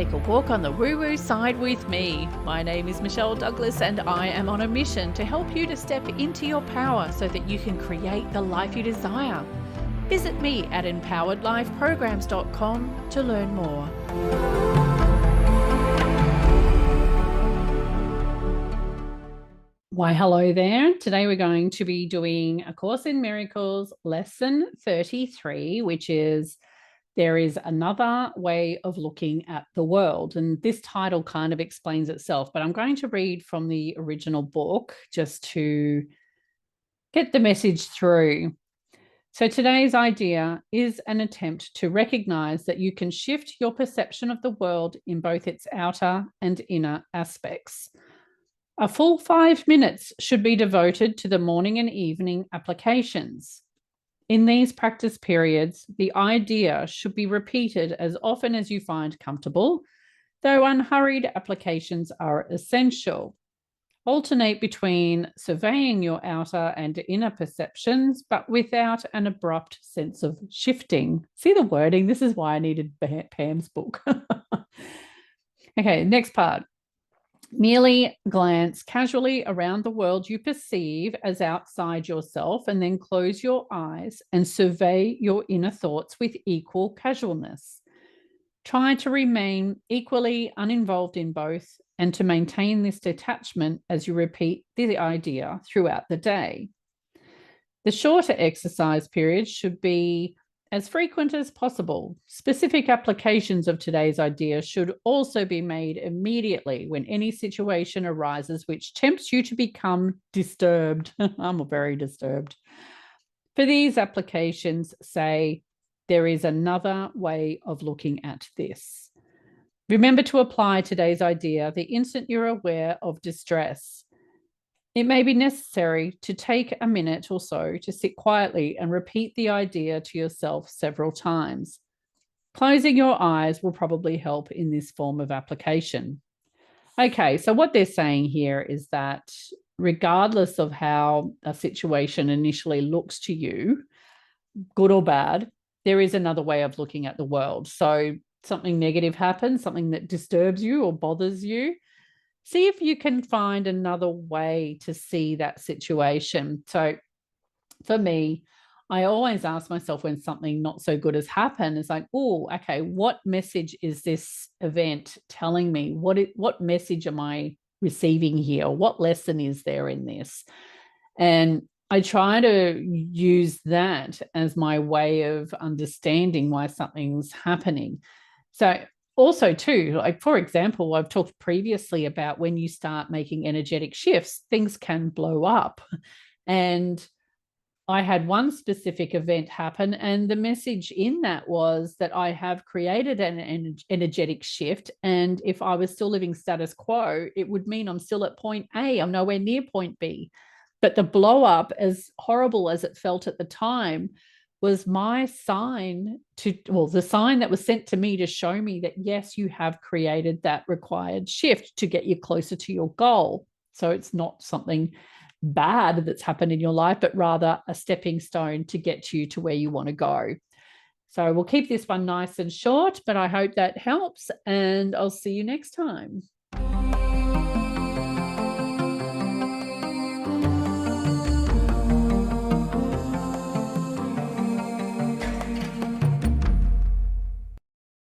take a walk on the woo-woo side with me. My name is Michelle Douglas and I am on a mission to help you to step into your power so that you can create the life you desire. Visit me at empoweredlifeprograms.com to learn more. Why, hello there. Today we're going to be doing A Course in Miracles, lesson 33, which is There is Another Way of Looking at the World. And this title kind of explains itself, but I'm going to read from the original book just to get the message through. So today's idea is an attempt to recognize that you can shift your perception of the world in both its outer and inner aspects. A full 5 minutes should be devoted to the morning and evening applications. In these practice periods, the idea should be repeated as often as you find comfortable, though unhurried applications are essential. Alternate between surveying your outer and inner perceptions, but without an abrupt sense of shifting. See the wording? This is why I needed Pam's book. Okay, next part. Merely glance casually around the world you perceive as outside yourself, and then close your eyes and survey your inner thoughts with equal casualness. Try to remain equally uninvolved in both and to maintain this detachment as you repeat the idea throughout the day. The shorter exercise periods should be as frequent as possible. Specific applications of today's idea should also be made immediately when any situation arises which tempts you to become disturbed. I'm very disturbed. For these applications, say, there is another way of looking at this. Remember to apply today's idea the instant you're aware of distress. It may be necessary to take a minute or so to sit quietly and repeat the idea to yourself several times. Closing your eyes will probably help in this form of application. Okay, so what they're saying here is that regardless of how a situation initially looks to you, good or bad, there is another way of looking at the world. So something negative happens, something that disturbs you or bothers you, see if you can find another way to see that situation. So for me, I always ask myself when something not so good has happened, it's like, oh, okay, what message is this event telling me? What message am I receiving here? What lesson is there in this? And I try to use that as my way of understanding why something's happening. So also too, like for example, I've talked previously about when you start making energetic shifts, things can blow up. And I had one specific event happen, and the message in that was that I have created an energetic shift. And if I was still living status quo, it would mean I'm still at point A. I'm nowhere near point B. But the blow up, as horrible as it felt at the time, was my sign the sign that was sent to me to show me that, yes, you have created that required shift to get you closer to your goal. So it's not something bad that's happened in your life, but rather a stepping stone to get you to where you want to go. So we'll keep this one nice and short, but I hope that helps, and I'll see you next time.